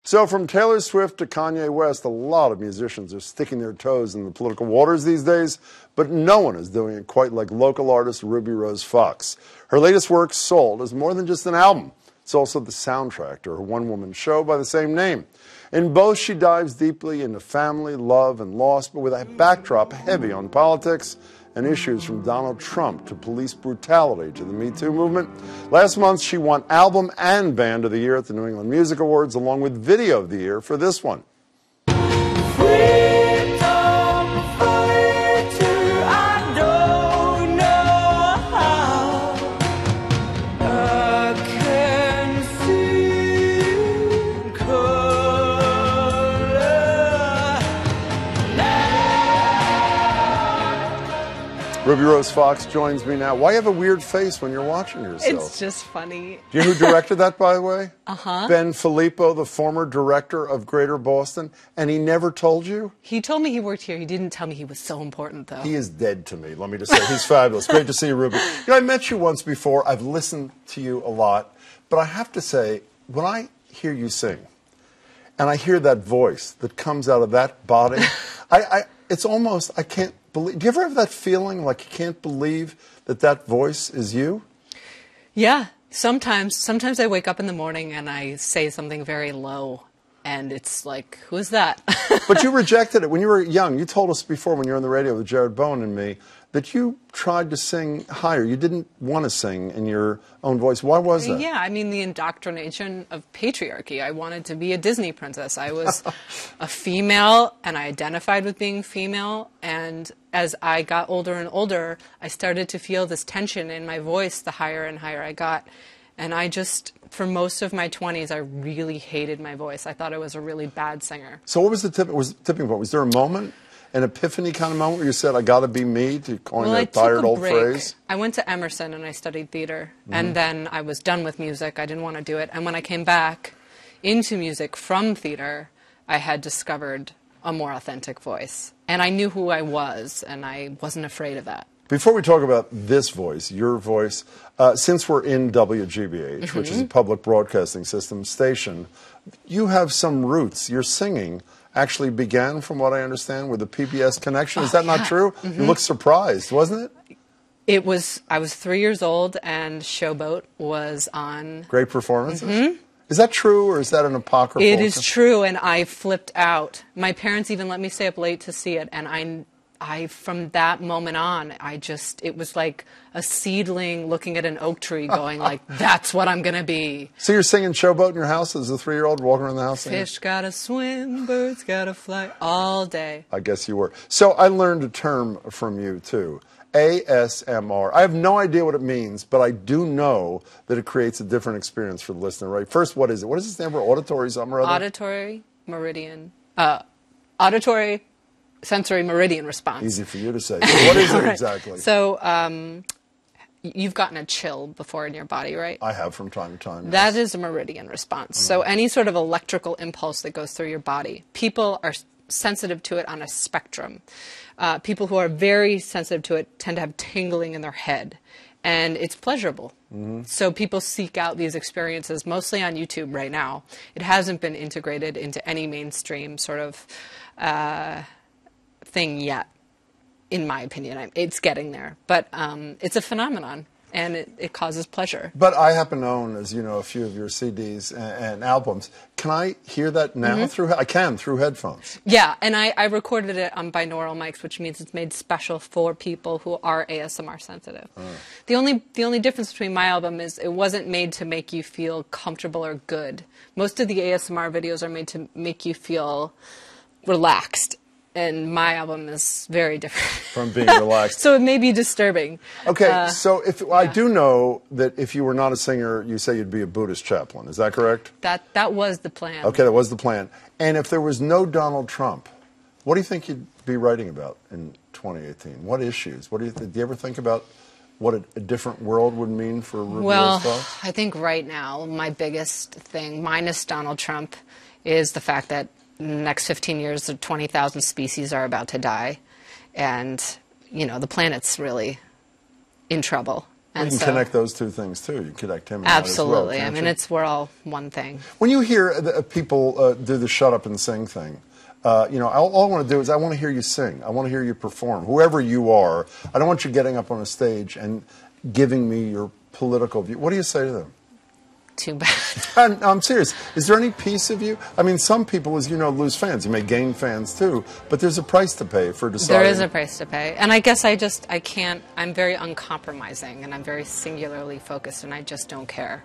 So from Taylor Swift to Kanye West, a lot of musicians are sticking their toes in the political waters these days, but no one is doing it quite like local artist Ruby Rose Fox. Her latest work, Sold, is more than just an album. It's also the soundtrack to her one-woman show by the same name. In both, she dives deeply into family, love, and loss, but with a backdrop heavy on politics and issues from Donald Trump to police brutality to the Me Too movement. Last month, she won Album and Band of the Year at the New England Music Awards, along with Video of the Year for this one. Ruby Rose Fox joins me now. Why have a weird face when you're watching yourself? It's just funny. Do you know who directed that, by the way? Uh-huh. Ben Filippo, the former director of Greater Boston, and he never told you? He told me he worked here. He didn't tell me he was so important, though. He is dead to me, let me just say. He's fabulous. Great to see you, Ruby. You know, I met you once before. I've listened to you a lot. But I have to say, when I hear you sing, and I hear that voice that comes out of that body, it's almost, I can't believe. Do you ever have that feeling like you can't believe that that voice is you? Yeah, sometimes I wake up in the morning and I say something very low, and it's like, who's that? But you rejected it when you were young. You told us before when you were on the radio with Jared Bowen and me that you tried to sing higher. You didn't want to sing in your own voice. Why was that? Yeah, I mean, the indoctrination of patriarchy. I wanted to be a Disney princess. I was a female, and I identified with being female. And as I got older and older, I started to feel this tension in my voice the higher and higher I got. And I just, for most of my 20s, I really hated my voice. I thought I was a really bad singer. So what was the tipping point? Was there a moment? An epiphany kind of moment where you said, I got to be me, to coin that tired old phrase? I went to Emerson and I studied theater. And then I was done with music. I didn't want to do it. And when I came back into music from theater, I had discovered a more authentic voice. And I knew who I was, and I wasn't afraid of that. Before we talk about this voice, your voice, since we're in WGBH, which is a public broadcasting system station, you have some roots. Your singing actually began, from what I understand, with the PBS connection. Is that not true? You look surprised, wasn't it? I was 3 years old, and Showboat was on. Great performances? Is that true, or is that an apocryphal? It is true, and I flipped out. My parents even let me stay up late to see it, and I from that moment on, it was like a seedling looking at an oak tree going like, that's what I'm going to be. So you're singing Showboat in your house as a 3-year-old walking around the house? Fish gotta swim, birds gotta fly, all day. I guess you were. So I learned a term from you, too. ASMR. I have no idea what it means, but I do know that it creates a different experience for the listener, right? First, what is it? What does it stand for? Auditory something or other? Auditory meridian. Auditory sensory meridian response. Easy for you to say. So what is it exactly? So you've gotten a chill before in your body, right? I have from time to time. Yes. That is a meridian response. So any sort of electrical impulse that goes through your body, people are sensitive to it on a spectrum. People who are very sensitive to it tend to have tingling in their head, and it's pleasurable. So people seek out these experiences mostly on YouTube right now. It hasn't been integrated into any mainstream sort of thing yet, in my opinion. It's getting there, but it's a phenomenon, and it causes pleasure. But I happen to own, as you know, a few of your CDs and albums. Can I hear that now through headphones? Yeah, and I recorded it on binaural mics, which means it's made special for people who are ASMR sensitive. The only difference between my album is it wasn't made to make you feel comfortable or good. Most of the ASMR videos are made to make you feel relaxed. And my album is very different. From being relaxed. So it may be disturbing. Okay, so I do know that if you were not a singer, you say you'd be a Buddhist chaplain. Is that correct? That was the plan. Okay, that was the plan. And if there was no Donald Trump, what do you think you'd be writing about in 2018? What issues? Do you ever think about what a different world would mean for Ruby Rose Fox? I think right now my biggest thing, minus Donald Trump, is the fact that in the next 15 years, 20,000 species are about to die. And, you know, the planet's really in trouble. You can so, connect those two things too. You connect him and that as well, absolutely. can't I mean, you? we're all one thing. When you hear people do the shut up and sing thing, all I want to do is I want to hear you sing. I want to hear you perform. Whoever you are, I don't want you getting up on a stage and giving me your political view. What do you say to them? Too bad. I'm serious. Is there any piece of you? I mean, some people, as you know, lose fans. You may gain fans too, but there's a price to pay for deciding. There is a price to pay. And I guess I can't, I'm very uncompromising and I'm very singularly focused and I just don't care.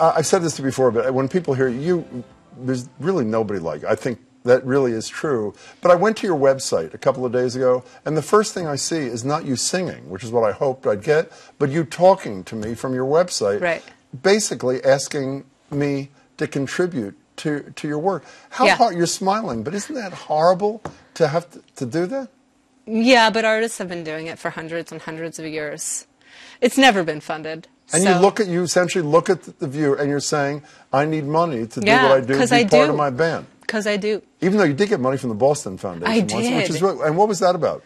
I've said this to you before, but when people hear you, there's really nobody like you. I think that really is true. But I went to your website a couple of days ago, and the first thing I see is not you singing, which is what I hoped I'd get, but you talking to me from your website. Right. Basically asking me to contribute to your work. How hard, you're smiling, but isn't that horrible to have to do that? Yeah, but artists have been doing it for hundreds and hundreds of years. It's never been funded. And you essentially look at the view and you're saying, I need money to do what I do, be part of my band. Because I do. Even though you did get money from the Boston Foundation. I did. Once, which is really, and what was that about?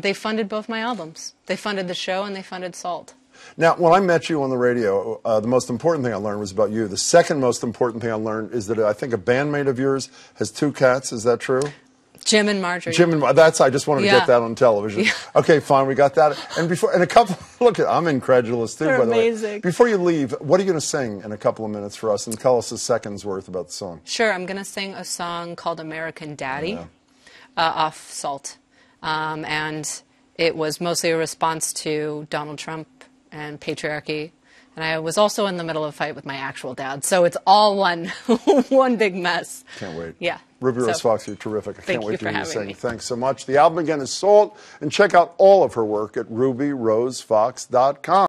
They funded both my albums. They funded the show and they funded Salt. Now, when I met you on the radio, the most important thing I learned was about you. The second most important thing I learned is that I think a bandmate of yours has 2 cats. Is that true? Jim and Marjorie. I just wanted to get that on television. Yeah. Okay, fine, we got that. And a couple, look, I'm incredulous too, They're by the amazing. way. Before you leave, what are you going to sing in a couple of minutes for us and tell us a second's worth about the song? Sure, I'm going to sing a song called American Daddy off Salt. And it was mostly a response to Donald Trump and patriarchy. And I was also in the middle of a fight with my actual dad. So it's all one big mess. Can't wait. Yeah. Ruby Rose Fox, you're terrific. I can't wait to hear you sing. Me. Thanks so much. The album again is Salt. And check out all of her work at rubyrosefox.com.